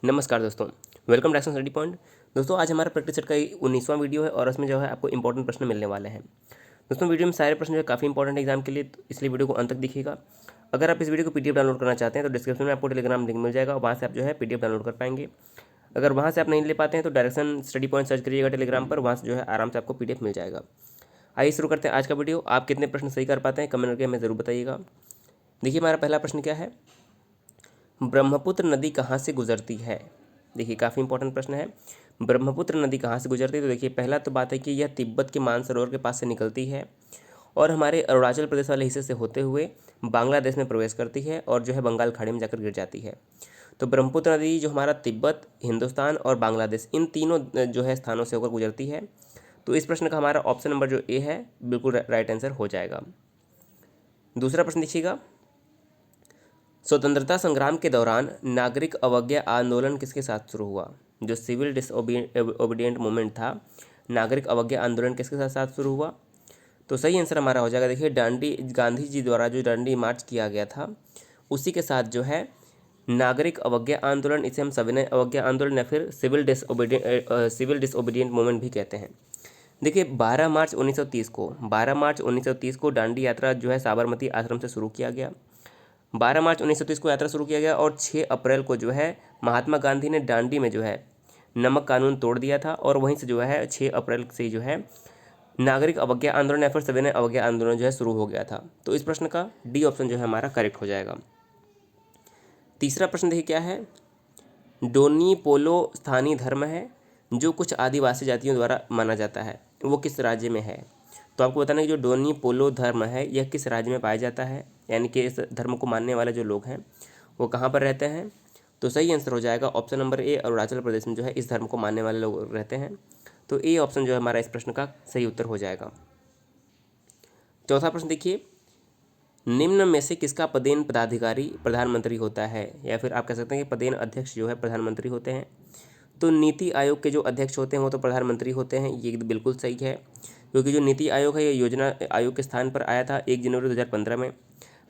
नमस्कार दोस्तों, welcome to study point. दोस्तों आज हमारा प्रैक्टिस सेट का 19वां वीडियो है और उसमें जो है आपको इंपॉर्टेंट प्रश्न मिलने वाले हैं। दोस्तों वीडियो में सारे प्रश्न जो है काफ़ी इंपॉर्टेंट है एग्जाम के लिए, तो इसलिए वीडियो को अंत तक देखिएगा। अगर आप इस वीडियो को पीडीएफ डाउनलोड करना चाहते हैं तो डिस्क्रिप्शन में आपको टेलीग्राम लिंक मिल जाएगा और वहाँ से आप जो है पीडीएफ डाउनलोड कर पाएंगे। अगर वहाँ से आप नहीं ले पाते हैं तो डायरेक्शन स्टडी पॉइंट सर्च करिएगा टेलीग्राम पर, वहाँ से जो है आराम से आपको पीडीएफ मिल जाएगा। आइए शुरू करते हैं आज का वीडियो। आप कितने प्रश्न सही कर पाते हैं कमेंट करके हमें ज़रूर बताइएगा। देखिए हमारा पहला प्रश्न क्या है, ब्रह्मपुत्र नदी कहाँ से गुजरती है। देखिए काफ़ी इंपॉर्टेंट प्रश्न है, ब्रह्मपुत्र नदी कहाँ से गुजरती है। तो देखिए पहला तो बात है कि यह तिब्बत के मानसरोवर के पास से निकलती है और हमारे अरुणाचल प्रदेश वाले हिस्से से होते हुए बांग्लादेश में प्रवेश करती है और जो है बंगाल खाड़ी में जाकर गिर जाती है। तो ब्रह्मपुत्र नदी जो हमारा तिब्बत, हिंदुस्तान और बांग्लादेश इन तीनों जो है स्थानों से होकर गुजरती है। तो इस प्रश्न का हमारा ऑप्शन नंबर जो ए है बिल्कुल राइट आंसर हो जाएगा। दूसरा प्रश्न देखिएगा, स्वतंत्रता संग्राम के दौरान नागरिक अवज्ञा आंदोलन किसके साथ शुरू हुआ। जो सिविल डिसओबीडियंट मूवमेंट था, नागरिक अवज्ञा आंदोलन किसके साथ साथ शुरू हुआ। तो सही आंसर हमारा हो जाएगा। देखिए दांडी, गांधी जी द्वारा जो दांडी मार्च किया गया था उसी के साथ जो है नागरिक अवज्ञा आंदोलन, इसे हम सविनय अवज्ञा आंदोलन या फिर सिविल डिसओबीडियंट मूवमेंट भी कहते हैं। देखिए 12 मार्च 1930 को दांडी यात्रा जो है साबरमती आश्रम से शुरू किया गया। 12 मार्च 1930 को यात्रा शुरू किया गया और 6 अप्रैल को जो है महात्मा गांधी ने दांडी में जो है नमक कानून तोड़ दिया था और वहीं से जो है 6 अप्रैल से जो है नागरिक अवज्ञा आंदोलन या फिर सविनय अवज्ञा आंदोलन जो है शुरू हो गया था। तो इस प्रश्न का डी ऑप्शन जो है हमारा करेक्ट हो जाएगा। तीसरा प्रश्न देखिए क्या है, डोनी पोलो स्थानीय धर्म है जो कुछ आदिवासी जातियों द्वारा माना जाता है, वो किस राज्य में है। तो आपको बताना है कि जो डोनी पोलो धर्म है यह किस राज्य में पाया जाता है, यानी कि इस धर्म को मानने वाले जो लोग हैं वो कहाँ पर रहते हैं। तो सही आंसर हो जाएगा option number A, Arunachal Pradesh में जो है इस धर्म को मानने वाले लोग रहते हैं। तो ए ऑप्शन जो है हमारा इस प्रश्न का सही उत्तर हो जाएगा। चौथा प्रश्न देखिए, निम्न में से किसका पदेन पदाधिकारी प्रधानमंत्री होता है, या फिर आप कह सकते हैं कि पदेन अध्यक्ष जो है प्रधानमंत्री होते हैं। तो नीति आयोग के जो अध्यक्ष होते हैं वो तो प्रधानमंत्री होते हैं, ये बिल्कुल सही है, क्योंकि जो नीति आयोग है ये योजना आयोग के स्थान पर आया था 1 जनवरी 2015 में।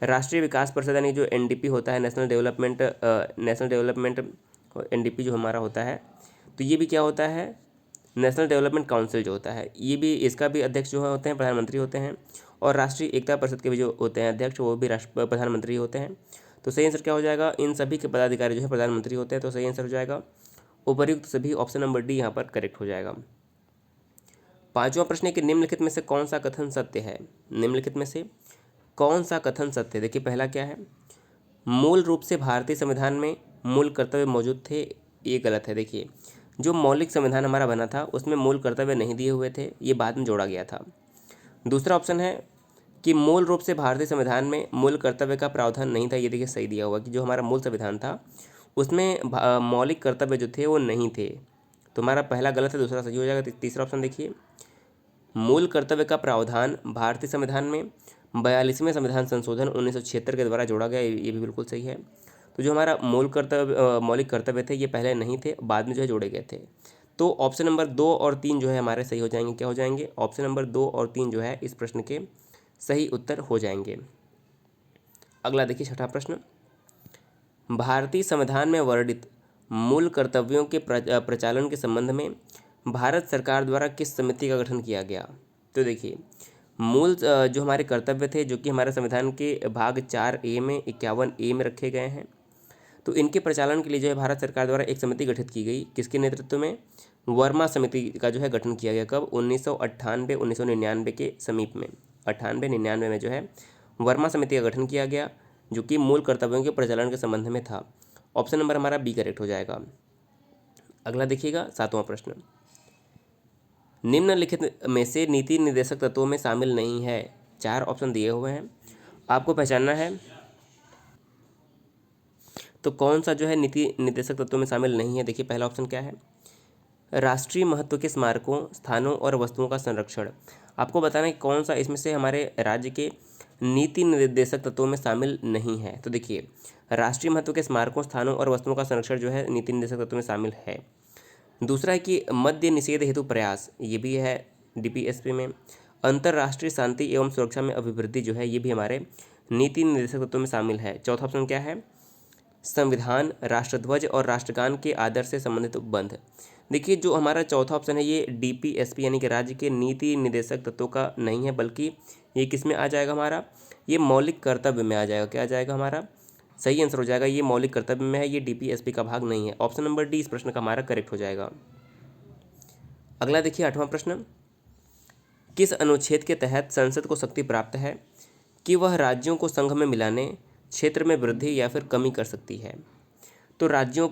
राष्ट्रीय विकास परिषद यानी जो एनडीपी होता है, नेशनल डेवलपमेंट एनडीपी जो हमारा होता है, तो ये भी क्या होता है, नेशनल डेवलपमेंट काउंसिल जो होता है, ये भी इसका भी अध्यक्ष जो होते हैं प्रधानमंत्री होते हैं। और राष्ट्रीय एकता परिषद के भी जो होते हैं अध्यक्ष वो भी प्रधानमंत्री होते हैं। तो सही आंसर क्या हो जाएगा, इन सभी के पदाधिकारी जो है प्रधानमंत्री होते हैं। तो सही आंसर हो जाएगा उपर्युक्त सभी, ऑप्शन नंबर डी यहाँ पर करेक्ट हो जाएगा। पांचवा प्रश्न है कि निम्नलिखित में से कौन सा कथन सत्य है। निम्नलिखित में से कौन सा कथन सत्य है। देखिए पहला क्या है, मूल रूप से भारतीय संविधान में मूल कर्तव्य मौजूद थे, ये गलत है। देखिए जो मौलिक संविधान हमारा बना था उसमें मूल कर्तव्य नहीं दिए हुए थे, ये बाद में जोड़ा गया था। दूसरा ऑप्शन है कि मूल रूप से भारतीय संविधान में मूल कर्तव्य का प्रावधान नहीं था, ये देखिए सही दिया हुआ कि जो हमारा मूल संविधान था उसमें मौलिक कर्तव्य जो थे वो नहीं थे। तो हमारा पहला गलत है, दूसरा सही हो जाएगा। तीसरा ऑप्शन देखिए, मूल कर्तव्य का प्रावधान भारतीय संविधान में 42वें संविधान संशोधन 1976 के द्वारा जोड़ा गया, ये भी बिल्कुल सही है। तो जो हमारा मौलिक कर्तव्य थे ये पहले नहीं थे, बाद में जो है जोड़े गए थे। तो ऑप्शन नंबर 2 और 3 जो है हमारे सही हो जाएंगे। क्या हो जाएंगे, ऑप्शन नंबर 2 और 3 जो है इस प्रश्न के सही उत्तर हो जाएंगे। अगला देखिए छठा प्रश्न, भारतीय संविधान में वर्णित मूल कर्तव्यों के प्रचालन के संबंध में भारत सरकार द्वारा किस समिति का गठन किया गया। तो देखिए मूल जो हमारे कर्तव्य थे जो कि हमारे संविधान के भाग 4A में 51A में रखे गए हैं, तो इनके प्रचालन के लिए जो है भारत सरकार द्वारा एक समिति गठित की गई, किसके नेतृत्व में, वर्मा समिति का जो है गठन किया गया। कब, 1998-1999 के समीप में, 98-99 में जो है वर्मा समिति का गठन किया गया जो कि मूल कर्तव्यों के प्रचालन के संबंध में था। ऑप्शन नंबर हमारा बी करेक्ट हो जाएगा। अगला देखिएगा सातवां प्रश्न, निम्नलिखित में से नीति निर्देशक तत्वों में शामिल नहीं है। 4 ऑप्शन दिए हुए हैं, आपको पहचानना है तो कौन सा जो है नीति निर्देशक तत्वों में शामिल नहीं है। देखिए पहला ऑप्शन क्या है, राष्ट्रीय महत्व के स्मारकों, स्थानों और वस्तुओं का संरक्षण। आपको बताना है कौन सा इसमें से हमारे राज्य के नीति निर्देशक तत्वों में शामिल नहीं है। तो देखिए राष्ट्रीय महत्व के स्मारकों, स्थानों और वस्तुओं का संरक्षण जो है नीति निर्देशक तत्वों में शामिल है। दूसरा है कि मद्य निषेध हेतु प्रयास, ये भी है डीपीएसपी में। अंतर्राष्ट्रीय शांति एवं सुरक्षा में अभिवृद्धि जो है ये भी हमारे नीति निर्देशक तत्वों में शामिल है। चौथा ऑप्शन क्या है, संविधान, राष्ट्रध्वज और राष्ट्रगान के आदर से संबंधित उपबंध। देखिए जो हमारा चौथा ऑप्शन है ये डीपीएसपी यानी कि राज्य के नीति निर्देशक तत्वों का नहीं है, बल्कि ये किस में आ जाएगा हमारा, ये मौलिक कर्तव्य में आ जाएगा। क्या आ जाएगा हमारा, सही आंसर हो जाएगा ये मौलिक कर्तव्य में है, ये डीपीएसपी का भाग नहीं है। ऑप्शन नंबर डी इस प्रश्न का हमारा करेक्ट हो जाएगा। अगला देखिए 8वां प्रश्न, किस अनुच्छेद के तहत संसद को शक्ति प्राप्त है कि वह राज्यों को संघ में मिलाने, क्षेत्र में वृद्धि या फिर कमी कर सकती है। तो राज्यों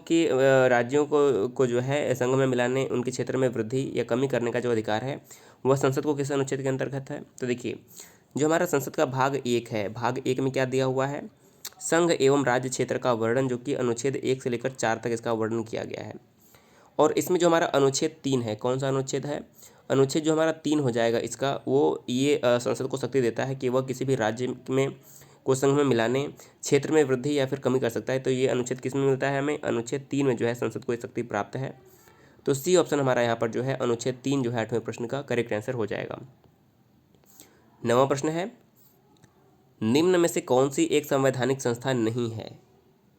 को जो है संघ में मिलाने, उनके क्षेत्र में वृद्धि या कमी करने का जो अधिकार है वह संसद को किस अनुच्छेद के अंतर्गत है। तो देखिए जो हमारा संसद का भाग 1 है, भाग 1 में क्या दिया हुआ है, संघ एवं राज्य क्षेत्र का वर्णन, जो कि अनुच्छेद 1 से लेकर 4 तक इसका वर्णन किया गया है। और इसमें जो हमारा अनुच्छेद 3 है, कौन सा अनुच्छेद है, अनुच्छेद जो हमारा 3 हो जाएगा इसका, वो ये संसद को शक्ति देता है कि वह किसी भी राज्य में को संघ में मिलाने, क्षेत्र में वृद्धि या फिर कमी कर सकता है। तो ये अनुच्छेद किस में मिलता है हमें, अनुच्छेद 3 में जो है संसद को ये शक्ति प्राप्त है। तो सी ऑप्शन हमारा यहाँ पर जो है अनुच्छेद 3 जो है 8वें प्रश्न का करेक्ट आंसर हो जाएगा। 9वां प्रश्न है, निम्न में से कौन सी एक संवैधानिक संस्था नहीं है।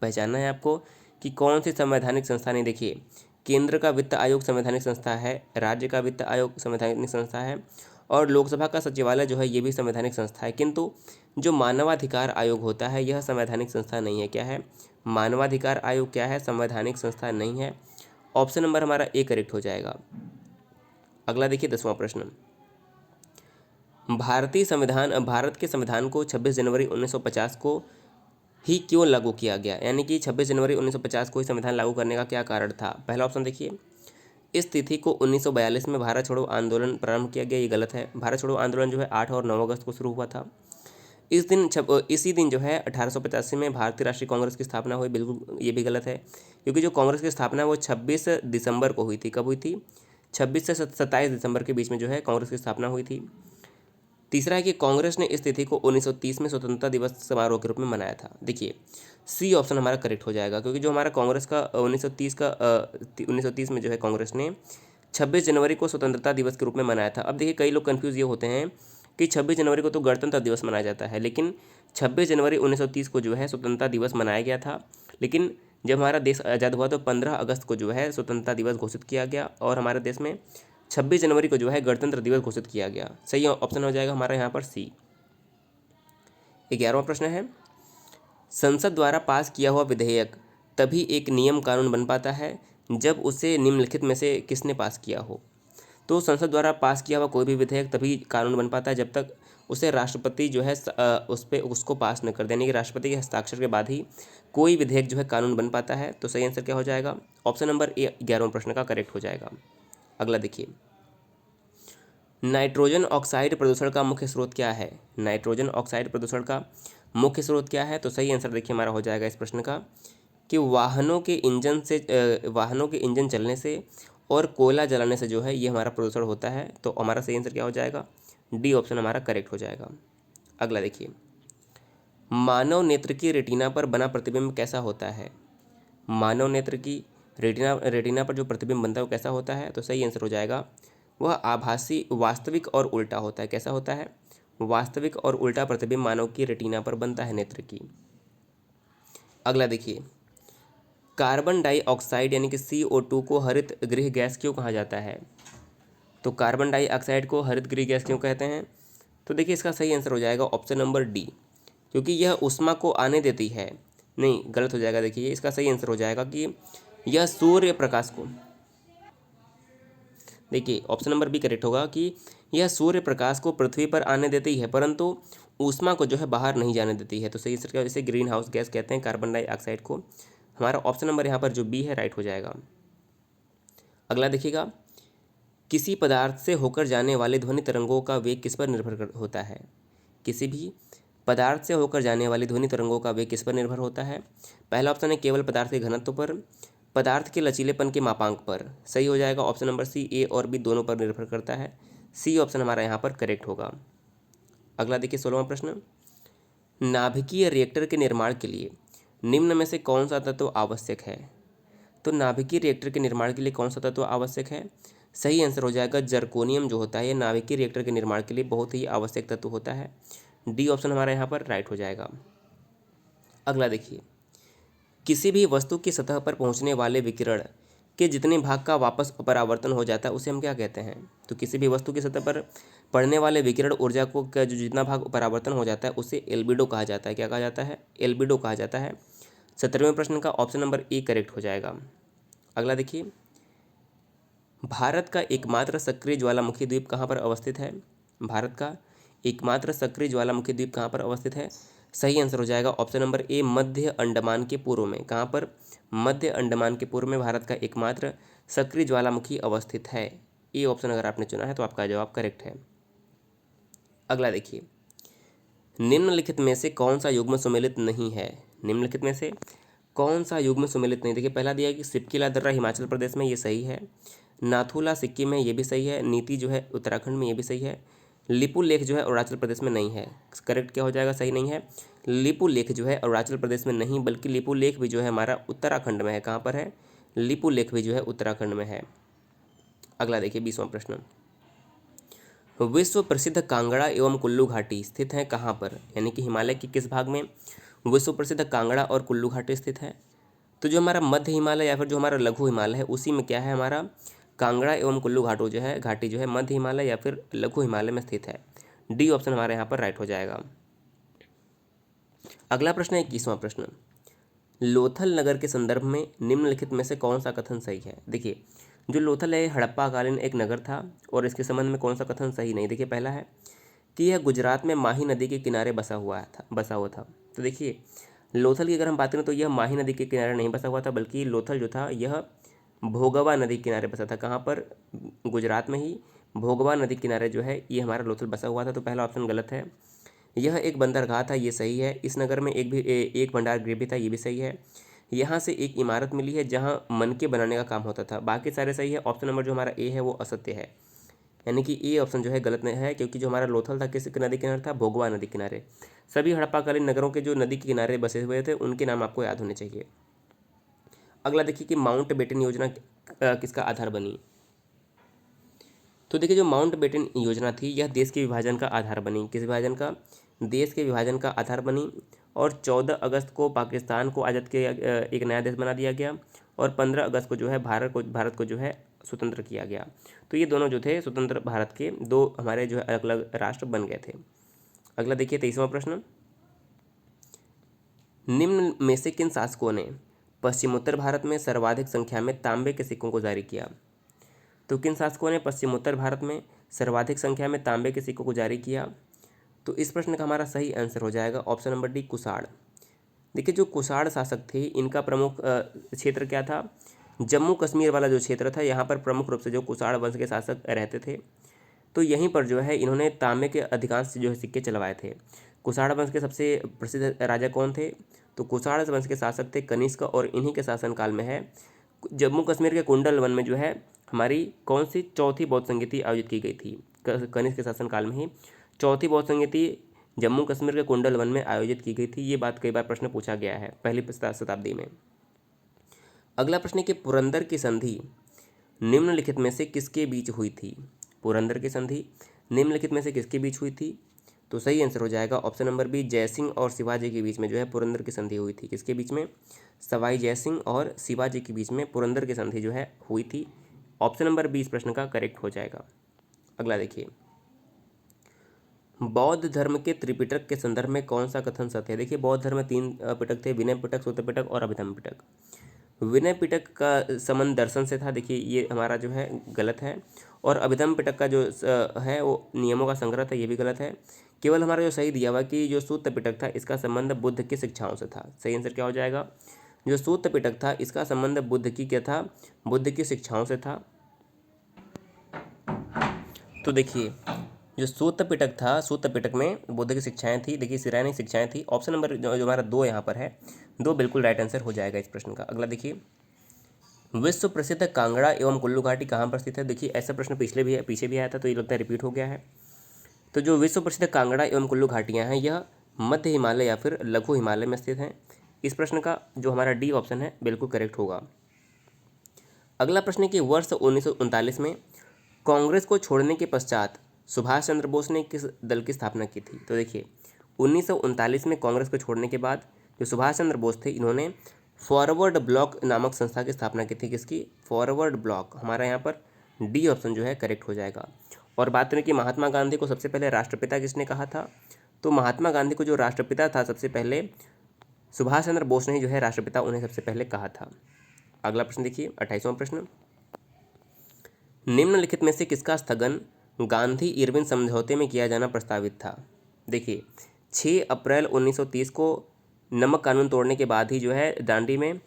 पहचानना है आपको कि कौन सी संवैधानिक संस्था नहीं। देखिए केंद्र का वित्त आयोग संवैधानिक संस्था है, राज्य का वित्त आयोग संवैधानिक संस्था है, और लोकसभा का सचिवालय जो है ये भी संवैधानिक संस्था है। किंतु जो मानवाधिकार आयोग होता है यह संवैधानिक संस्था नहीं है। क्या है, मानवाधिकार आयोग क्या है, संवैधानिक संस्था नहीं है। ऑप्शन नंबर हमारा ए करेक्ट हो जाएगा। अगला देखिए 10वां प्रश्न, भारत के संविधान को 26 जनवरी 1950 को ही क्यों लागू किया गया, यानी कि 26 जनवरी 1950 को ही संविधान लागू करने का क्या कारण था। पहला ऑप्शन देखिए, इस तिथि को 1942 में भारत छोड़ो आंदोलन प्रारंभ किया गया, ये गलत है। भारत छोड़ो आंदोलन जो है 8 और 9 अगस्त को शुरू हुआ था। इसी दिन जो है 1885 में भारतीय राष्ट्रीय कांग्रेस की स्थापना हुई, बिल्कुल ये भी गलत है, क्योंकि जो कांग्रेस की स्थापना है वो 26 दिसंबर को हुई थी। कब हुई थी, 26 से 27 दिसंबर के बीच में जो है कांग्रेस की स्थापना हुई थी। तीसरा है कि कांग्रेस ने इस तिथि को 1930 में स्वतंत्रता दिवस समारोह के रूप में मनाया था। देखिए सी ऑप्शन हमारा करेक्ट हो जाएगा, क्योंकि जो हमारा कांग्रेस का 1930 में जो है कांग्रेस ने 26 जनवरी को स्वतंत्रता दिवस के रूप में मनाया था। अब देखिए कई लोग कन्फ्यूज ये होते हैं कि 26 जनवरी को तो गणतंत्र दिवस मनाया जाता है, लेकिन 26 जनवरी 1930 को जो है स्वतंत्रता दिवस मनाया गया था। लेकिन जब हमारा देश आज़ाद हुआ तो 15 अगस्त को जो है स्वतंत्रता दिवस घोषित किया गया, और हमारे देश में 26 जनवरी को जो है गणतंत्र दिवस घोषित किया गया। सही ऑप्शन हो जाएगा हमारा यहाँ पर सी। 11वां प्रश्न है, संसद द्वारा पास किया हुआ विधेयक तभी एक नियम कानून बन पाता है जब उसे निम्नलिखित में से किसने पास किया हो। तो संसद द्वारा पास किया हुआ कोई भी विधेयक तभी कानून बन पाता है जब तक उसे राष्ट्रपति जो है उस पर उसको पास न कर देने के राष्ट्रपति के हस्ताक्षर के बाद ही कोई विधेयक जो है कानून बन पाता है। तो सही आंसर क्या हो जाएगा, ऑप्शन नंबर ए 11वें प्रश्न का करेक्ट हो जाएगा। अगला देखिए, नाइट्रोजन ऑक्साइड प्रदूषण का मुख्य स्रोत क्या है। नाइट्रोजन ऑक्साइड प्रदूषण का मुख्य स्रोत क्या है। तो सही आंसर देखिए हमारा हो जाएगा इस प्रश्न का कि वाहनों के इंजन चलने से और कोयला जलाने से जो है ये हमारा प्रदूषण होता है। तो हमारा सही आंसर क्या हो जाएगा, डी ऑप्शन हमारा करेक्ट हो जाएगा। अगला देखिए, मानव नेत्र की रेटिना पर बना प्रतिबिंब कैसा होता है। मानव नेत्र की रेटिना पर जो प्रतिबिंब बनता है वो कैसा होता है। तो सही आंसर हो जाएगा वह आभासी, वास्तविक और उल्टा होता है। कैसा होता है, वास्तविक और उल्टा प्रतिबिंब मानव की रेटिना पर बनता है नेत्र की। अगला देखिए, कार्बन डाइऑक्साइड यानी कि CO2 को हरित गृह गैस क्यों कहा जाता है। तो कार्बन डाइऑक्साइड को हरित गृह गैस क्यों कहते हैं। तो देखिए इसका सही आंसर हो जाएगा ऑप्शन नंबर डी, क्योंकि यह ऊष्मा को आने देती है। नहीं, गलत हो जाएगा। देखिए इसका सही आंसर हो जाएगा कि यह सूर्य प्रकाश को, देखिए ऑप्शन नंबर बी करेक्ट होगा कि यह सूर्य प्रकाश को पृथ्वी पर आने देती है परंतु ऊष्मा को जो है बाहर नहीं जाने देती है। तो सही आंसर क्या, इसे ग्रीन हाउस गैस कहते हैं कार्बन डाइऑक्साइड को। हमारा ऑप्शन नंबर यहाँ पर जो बी है राइट हो जाएगा। अगला देखिएगा, किसी पदार्थ से होकर जाने वाले ध्वनि तरंगों का वेग किस पर निर्भर होता है। किसी भी पदार्थ से होकर जाने वाली ध्वनि तरंगों का वेग किस पर निर्भर होता है। पहला ऑप्शन है केवल पदार्थ के घनत्व पर, पदार्थ के लचीलेपन के मापांक पर। सही हो जाएगा ऑप्शन नंबर सी, ए और बी दोनों पर निर्भर करता है। सी ऑप्शन हमारा यहाँ पर करेक्ट होगा। अगला देखिए 16वां प्रश्न, नाभिकीय रिएक्टर के निर्माण के लिए निम्न में से कौन सा तत्व आवश्यक है। तो नाभिकीय रिएक्टर के निर्माण के लिए कौन सा तत्व आवश्यक है। सही आंसर हो जाएगा जर्कोनियम जो होता है ये नाभिकीय रिएक्टर के निर्माण के लिए बहुत ही आवश्यक तत्व होता है। डी ऑप्शन हमारा यहाँ पर राइट हो जाएगा। अगला देखिए, किसी भी वस्तु की सतह पर पहुंचने वाले विकिरण के जितने भाग का वापस परावर्तन हो जाता है उसे हम क्या कहते हैं? तो किसी भी वस्तु की सतह पर पड़ने वाले विकिरण ऊर्जा को का जो जितना भाग परावर्तन हो जाता है उसे एल्बिडो कहा जाता है। क्या कहा जाता है? एल्बिडो कहा जाता है। 17वें प्रश्न का ऑप्शन नंबर ए करेक्ट हो जाएगा। अगला देखिए, भारत का एकमात्र सक्रिय ज्वालामुखी द्वीप कहाँ पर अवस्थित है? भारत का एकमात्र सक्रिय ज्वालामुखी द्वीप कहाँ पर अवस्थित है? सही आंसर हो जाएगा ऑप्शन नंबर ए, मध्य अंडमान के पूर्व में। कहाँ पर? मध्य अंडमान के पूर्व में भारत का एकमात्र सक्रिय ज्वालामुखी अवस्थित है। ए ऑप्शन अगर आपने चुना है तो आपका जवाब करेक्ट है। अगला देखिए, निम्नलिखित में से कौन सा युग्म सुमेलित नहीं है? निम्नलिखित में से कौन सा युग्म सुमेलित नहीं? देखिए, पहला दिया है कि सिपकिला दर्रा हिमाचल प्रदेश में, ये सही है। नाथुला सिक्किम में, ये भी सही है। नीति जो है उत्तराखंड में, ये भी सही है। लिपू लेक जो है अरुणाचल प्रदेश में नहीं है। करेक्ट क्या हो जाएगा? सही नहीं है। लिपू लेक जो है अरुणाचल प्रदेश में नहीं, बल्कि लिपू लेक भी जो है हमारा उत्तराखंड में है। कहाँ पर है? लिपू लेक भी जो है उत्तराखंड में है। अगला देखिए 20वां प्रश्न, विश्व प्रसिद्ध कांगड़ा एवं कुल्लू घाटी स्थित है कहाँ पर? यानी कि हिमालय के किस भाग में विश्व प्रसिद्ध कांगड़ा और कुल्लू घाटी स्थित है? तो जो हमारा मध्य हिमालय या फिर जो हमारा लघु हिमालय है उसी में क्या है, हमारा कांगड़ा एवं कुल्लू घाटी जो है मध्य हिमालय या फिर लघु हिमालय में स्थित है। डी ऑप्शन हमारे यहाँ पर राइट हो जाएगा। अगला प्रश्न है 21वां प्रश्न, लोथल नगर के संदर्भ में निम्नलिखित में से कौन सा कथन सही है? देखिए, जो लोथल है हड़प्पा कालीन एक नगर था और इसके संबंध में कौन सा कथन सही नहीं? देखिए, पहला है कि यह गुजरात में माही नदी के किनारे बसा हुआ था। तो देखिए, लोथल की अगर हम बात करें तो यह माही नदी के किनारे नहीं बसा हुआ था, बल्कि लोथल जो था यह भोगवा नदी के किनारे बसा था। कहाँ पर? गुजरात में ही भोगवा नदी के किनारे जो है ये हमारा लोथल बसा हुआ था। तो पहला ऑप्शन गलत है। यह एक बंदरगाह था, ये सही है। इस नगर में एक भंडार गृह भी था, ये भी सही है। यहाँ से एक इमारत मिली है जहाँ मनके बनाने का काम होता था। बाकी सारे सही है। ऑप्शन नंबर जो हमारा ए है वो असत्य है, यानी कि ए ऑप्शन जो है गलत है, क्योंकि जो हमारा लोथल था किस नदी किनारे था? भोगवा नदी किनारे। सभी हड़प्पाकालीन नगरों के जो नदी के किनारे बसे हुए थे उनके नाम आपको याद होने चाहिए। अगला देखिए कि माउंट बेटन योजना किसका आधार बनी? तो देखिए, जो माउंट बेटन योजना थी यह देश के विभाजन का आधार बनी। किस विभाजन का? देश के विभाजन का आधार बनी। और 14 अगस्त को पाकिस्तान को आज़ाद किया, एक नया देश बना दिया गया। और 15 अगस्त को जो है भारत को जो है स्वतंत्र किया गया। तो ये दोनों जो थे स्वतंत्र भारत के दो हमारे जो है अलग अलग राष्ट्र बन गए थे। अगला देखिए 23वां प्रश्न, निम्न में से किन शासकों ने पश्चिमोत्तर भारत में सर्वाधिक संख्या में तांबे के सिक्कों को जारी किया? तो किन शासकों ने पश्चिमोत्तर भारत में सर्वाधिक संख्या में तांबे के सिक्कों को जारी किया? तो इस प्रश्न का हमारा सही आंसर हो जाएगा ऑप्शन नंबर डी, कुषाण। देखिए, जो कुषाण शासक थे इनका प्रमुख क्षेत्र क्या था? जम्मू कश्मीर वाला जो क्षेत्र था यहाँ पर प्रमुख रूप से जो कुषाण वंश के शासक रहते थे। तो यहीं पर जो है इन्होंने तांबे के अधिकांश जो है सिक्के चलवाए थे। कुषाण वंश के सबसे प्रसिद्ध राजा कौन थे? तो कुषाण वंश के शासक थे कनिष्क, और इन्हीं के शासनकाल में है जम्मू कश्मीर के कुंडल वन में जो है हमारी कौन सी चौथी बौद्ध संगीति आयोजित की गई थी? कनिष्क के शासनकाल में ही चौथी बौद्ध संगीति जम्मू कश्मीर के कुंडल वन में आयोजित की गई थी। ये बात कई बार प्रश्न पूछा गया है पहली शताब्दी में। अगला प्रश्न है कि पुरंदर की संधि निम्नलिखित में से किसके बीच हुई थी? पुरंदर की संधि निम्नलिखित में से किसके बीच हुई थी? तो सही आंसर हो जाएगा ऑप्शन नंबर बी, जयसिंह और शिवाजी के बीच में जो है पुरंदर की संधि हुई थी। किसके बीच में? सवाई जयसिंह और शिवाजी के बीच में पुरंदर की संधि जो है हुई थी। ऑप्शन नंबर बी इस प्रश्न का करेक्ट हो जाएगा। अगला देखिए, बौद्ध धर्म के त्रिपिटक के संदर्भ में कौन सा कथन सत्य है? देखिए, बौद्ध धर्म में 3 पिटक थे, विनय पिटक, सूत्र पिटक और अभिधम्म पिटक। विनय पिटक का संबंध दर्शन से था, देखिए ये हमारा जो है गलत है। और अभिधम्म पिटक का जो है वो नियमों का संग्रह था, ये भी गलत है। केवल हमारा जो सही दिया हुआ कि जो सूत्र पिटक था इसका संबंध बुद्ध की शिक्षाओं से था। सही आंसर क्या हो जाएगा? जो सूत्र पिटक था इसका संबंध बुद्ध की क्या था? बुद्ध की शिक्षाओं से था। तो देखिए, जो सूत्र पिटक था, सूत्र पिटक में बुद्ध की शिक्षाएं थी, देखिए शिरानिक शिक्षाएं थी। ऑप्शन नंबर जो हमारा 2 यहाँ पर है, 2 बिल्कुल राइट आंसर हो जाएगा इस प्रश्न का। अगला देखिए, विश्व प्रसिद्ध कांगड़ा एवं कुल्लू घाटी कहाँ पर स्थित है? देखिए, ऐसा प्रश्न पीछे भी आया था, तो ये लगता है रिपीट हो गया है। तो जो विश्व प्रसिद्ध कांगड़ा एवं कुल्लू घाटियाँ हैं यह मध्य हिमालय या फिर लघु हिमालय में स्थित हैं। इस प्रश्न का जो हमारा डी ऑप्शन है बिल्कुल करेक्ट होगा। अगला प्रश्न है कि वर्ष 1939 में कांग्रेस को छोड़ने के पश्चात सुभाष चंद्र बोस ने किस दल की स्थापना की थी? तो देखिए, 1939 में कांग्रेस को छोड़ने के बाद जो सुभाष चंद्र बोस थे इन्होंने फॉरवर्ड ब्लॉक नामक संस्था की स्थापना की थी। किसकी? Forward block. हमारा यहाँ पर डी ऑप्शन जो है करेक्ट हो जाएगा। और बात करें कि महात्मा गांधी को सबसे पहले राष्ट्रपिता किसने कहा था, तो महात्मा गांधी को जो राष्ट्रपिता था सबसे पहले सुभाष चंद्र बोस ने ही जो है राष्ट्रपिता उन्हें सबसे पहले कहा था। अगला प्रश्न देखिए 28वां प्रश्न, निम्नलिखित में से किसका स्थगन गांधी इरविन समझौते में किया जाना प्रस्तावित था। देखिए 6 अप्रैल 1930 को नमक कानून तोड़ने के बाद ही जो है दांडी में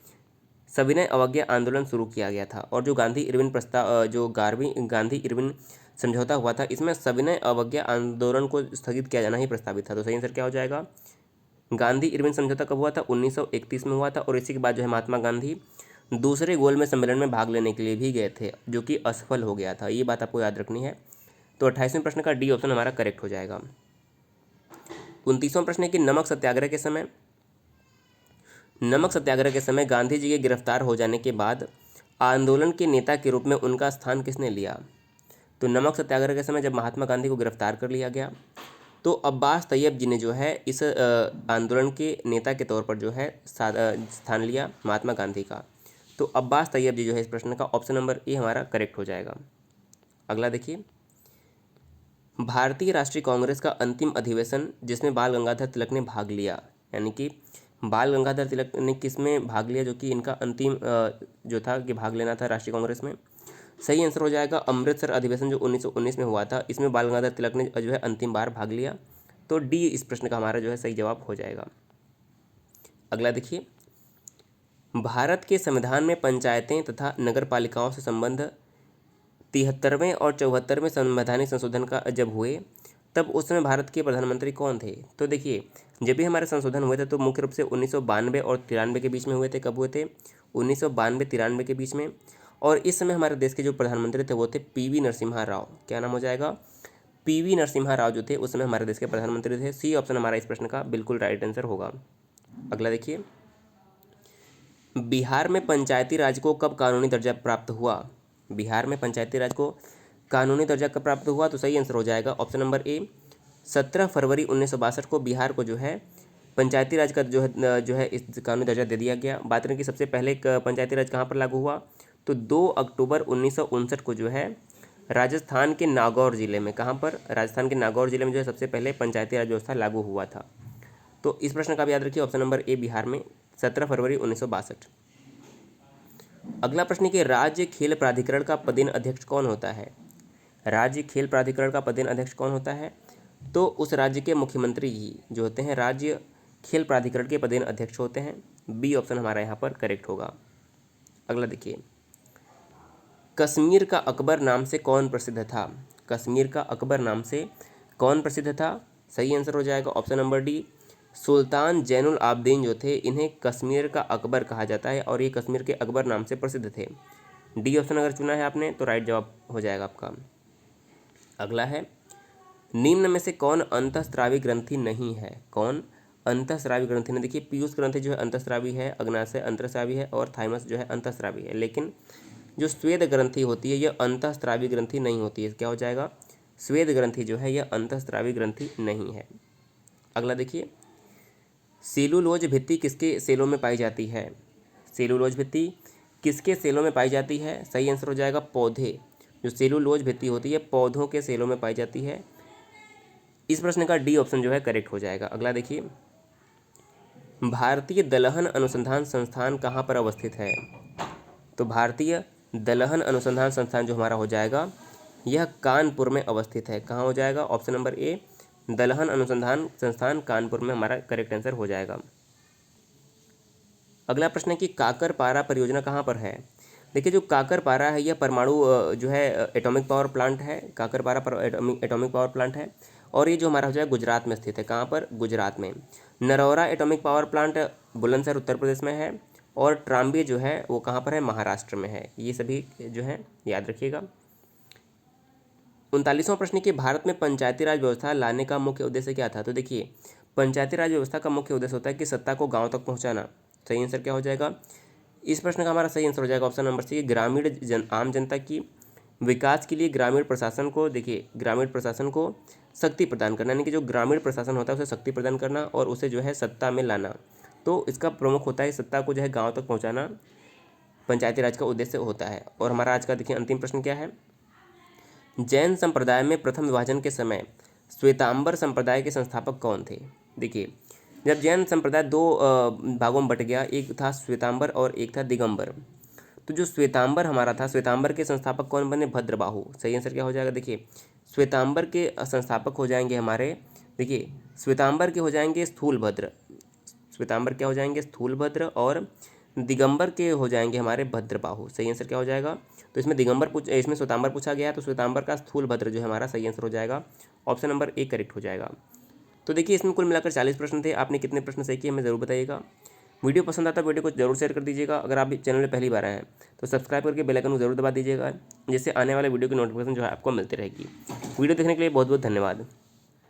सविनय अवज्ञा आंदोलन शुरू किया गया था। और जो गांधी इरविन प्रस्ताव जो गांधी इरविन समझौता हुआ था, इसमें सविनय अवज्ञा आंदोलन को स्थगित किया जाना ही प्रस्तावित था। तो सही आंसर क्या हो जाएगा? गांधी इरविन समझौता कब हुआ था? 1931 में हुआ था। और इसी के बाद जो है महात्मा गांधी दूसरे गोलमेज सम्मेलन में भाग लेने के लिए भी गए थे, जो कि असफल हो गया था। ये बात आपको याद रखनी है। तो 28वें प्रश्न का डी ऑप्शन हमारा करेक्ट हो जाएगा। 29वां प्रश्न है कि नमक सत्याग्रह के समय गांधी जी के गिरफ्तार हो जाने के बाद आंदोलन के नेता के रूप में उनका स्थान किसने लिया। तो नमक सत्याग्रह के समय जब महात्मा गांधी को गिरफ्तार कर लिया गया, तो अब्बास तैयब जी ने जो है इस आंदोलन के नेता के तौर पर जो है स्थान लिया महात्मा गांधी का। तो अब्बास तैयब जी जो है इस प्रश्न का ऑप्शन नंबर ए हमारा करेक्ट हो जाएगा। अगला देखिए, भारतीय राष्ट्रीय कांग्रेस का अंतिम अधिवेशन जिसमें बाल गंगाधर तिलक ने भाग लिया, यानी कि बाल गंगाधर तिलक ने किस में भाग लिया, जो कि इनका अंतिम जो था कि भाग लेना था राष्ट्रीय कांग्रेस में। सही आंसर हो जाएगा अमृतसर अधिवेशन जो 1919 में हुआ था, इसमें बाल गंगाधर तिलक ने जो है अंतिम बार भाग लिया। तो डी इस प्रश्न का हमारा जो है सही जवाब हो जाएगा। अगला देखिए, भारत के संविधान में पंचायतें तथा नगर पालिकाओं से संबंध 73वें और 74वें संवैधानिक संशोधन का जब हुए, तब उस समय भारत के प्रधानमंत्री कौन थे। तो देखिए जब भी हमारे संशोधन हुए थे तो मुख्य रूप से 1992 और 93 के बीच में हुए थे। कब हुए थे? 1992-93 के बीच में। और इस समय हमारे देश के जो प्रधानमंत्री थे वो थे पीवी नरसिम्हा राव। क्या नाम हो जाएगा? पीवी नरसिम्हा राव जो थे उस समय हमारे देश के प्रधानमंत्री थे। सी ऑप्शन हमारा इस प्रश्न का बिल्कुल राइट आंसर होगा। अगला देखिए, बिहार में पंचायती राज को कब कानूनी दर्जा प्राप्त हुआ। बिहार में पंचायती राज को कानूनी दर्जा कब प्राप्त हुआ, तो सही आंसर हो जाएगा ऑप्शन नंबर ए 17 फरवरी 1962 को बिहार को जो है पंचायती राज का जो है इस कानूनी दर्जा दे दिया गया। बात करें कि सबसे पहले पंचायती राज कहाँ पर लागू हुआ, तो 2 अक्टूबर 1959 को जो है राजस्थान के नागौर जिले में, कहाँ पर? राजस्थान के नागौर जिले में जो है सबसे पहले पंचायती राज व्यवस्था लागू हुआ था। तो इस प्रश्न का भी याद रखिए ऑप्शन नंबर ए बिहार में 17 फरवरी 1962। अगला प्रश्न है कि राज्य खेल प्राधिकरण का पदेन अध्यक्ष कौन होता है। राज्य खेल प्राधिकरण का पदेन अध्यक्ष कौन होता है, तो उस राज्य के मुख्यमंत्री ही जो होते हैं राज्य खेल प्राधिकरण के पदेन अध्यक्ष होते हैं। बी ऑप्शन हमारा यहाँ पर करेक्ट होगा। अगला देखिए, कश्मीर का अकबर नाम से कौन प्रसिद्ध था। कश्मीर का अकबर नाम से कौन प्रसिद्ध था, सही आंसर हो जाएगा ऑप्शन नंबर डी सुल्तान जैनुल आबदीन जो थे, इन्हें कश्मीर का अकबर कहा जाता है और ये कश्मीर के अकबर नाम से प्रसिद्ध थे। डी ऑप्शन अगर चुना है आपने तो राइट जवाब हो जाएगा आपका। अगला है, निम्न में से कौन अंतःस्रावी ग्रंथि नहीं है। कौन अंतःस्रावी ग्रंथि नहीं? देखिए पीयूष ग्रंथि जो है अंतःस्रावी है, अग्नाशय अंतःस्रावी है और थाइमस जो है अंतःस्रावी है, लेकिन जो स्वेद ग्रंथि होती है यह अंतःस्रावी ग्रंथि नहीं होती है। क्या हो जाएगा? स्वेद ग्रंथि जो है यह अंतःस्रावी ग्रंथि नहीं है। अगला देखिए, सेलुलोज भित्ति किसके सेलों में पाई जाती है। सेलुलोज भित्ति किसके सेलों में पाई जाती है, सही आंसर हो जाएगा पौधे। जो सेलुलोज भित्ति होती है पौधों के सेलों में पाई जाती है। इस प्रश्न का डी ऑप्शन जो है करेक्ट हो जाएगा। अगला देखिए, भारतीय दलहन अनुसंधान संस्थान कहाँ पर अवस्थित है। तो भारतीय दलहन अनुसंधान संस्थान जो हमारा हो जाएगा यह कानपुर में अवस्थित है। कहाँ हो जाएगा? ऑप्शन नंबर ए दलहन अनुसंधान संस्थान कानपुर में हमारा करेक्ट आंसर हो जाएगा। अगला प्रश्न है कि काकरपारा परियोजना कहाँ पर है। देखिए जो काकरपारा है यह परमाणु जो है एटॉमिक पावर प्लांट है। काकरपारा पर एटॉमिक पावर प्लांट है और ये जो हमारा हो जाएगा गुजरात में स्थित है। कहाँ पर? गुजरात में। Narora atomic power plant Bulandshahr Uttar Pradesh में है और ट्राम्बे जो है वो कहाँ पर है? महाराष्ट्र में है। ये सभी जो है याद रखिएगा। 39वां प्रश्न कि भारत में पंचायती राज व्यवस्था लाने का मुख्य उद्देश्य क्या था। तो देखिए पंचायती राज व्यवस्था का मुख्य उद्देश्य होता है कि सत्ता को गांव तक पहुंचाना। सही आंसर क्या हो जाएगा? इस प्रश्न का हमारा सही आंसर हो जाएगा ऑप्शन नंबर सी ग्रामीण आम जनता की विकास के लिए ग्रामीण प्रशासन को, देखिए ग्रामीण प्रशासन को शक्ति प्रदान करना, यानी कि जो ग्रामीण प्रशासन होता है उसे शक्ति प्रदान करना और उसे जो है सत्ता में लाना। तो इसका प्रमुख होता है सत्ता को जो है गाँव तक पहुँचाना पंचायती राज का उद्देश्य होता है। और हमारा आज का देखिए अंतिम प्रश्न क्या है, जैन संप्रदाय में प्रथम विभाजन के समय श्वेतांबर संप्रदाय के संस्थापक कौन थे। देखिए जब जैन संप्रदाय दो भागों में बट गया, एक था श्वेतांबर और एक था दिगंबर, तो जो श्वेतांबर हमारा था, श्वेतांबर के संस्थापक कौन बने, भद्रबाहु। सही आंसर क्या हो जाएगा, देखिए श्वेतांबर के संस्थापक हो जाएंगे हमारे, देखिए श्वेतांबर के हो जाएंगे स्थूलभद्र, श्वेतांबर क्या हो जाएंगे, स्थूलभद्र, और दिगंबर के हो जाएंगे हमारे भद्रबाहु। सही आंसर क्या हो जाएगा, तो इसमें इसमें श्वेतांबर पूछा गया है, तो श्वेतांबर का स्थूलभद्र जो है हमारा सही आंसर हो जाएगा, ऑप्शन नंबर ए करेक्ट हो जाएगा। तो देखिए इसमें कुल मिलाकर 40 प्रश्न थे, आपने कितने प्रश्न सही किए हमें ज़रूर बताइएगा। वीडियो पसंद आता है वीडियो को जरूर शेयर कर दीजिएगा। अगर आप चैनल में पहली बार आए हैं तो सब्सक्राइब करके बेल आइकन को जरूर दबा दीजिएगा, जिससे आने वाले वीडियो की नोटिफिकेशन जो है आपको मिलती रहेगी। वीडियो देखने के लिए बहुत बहुत धन्यवाद।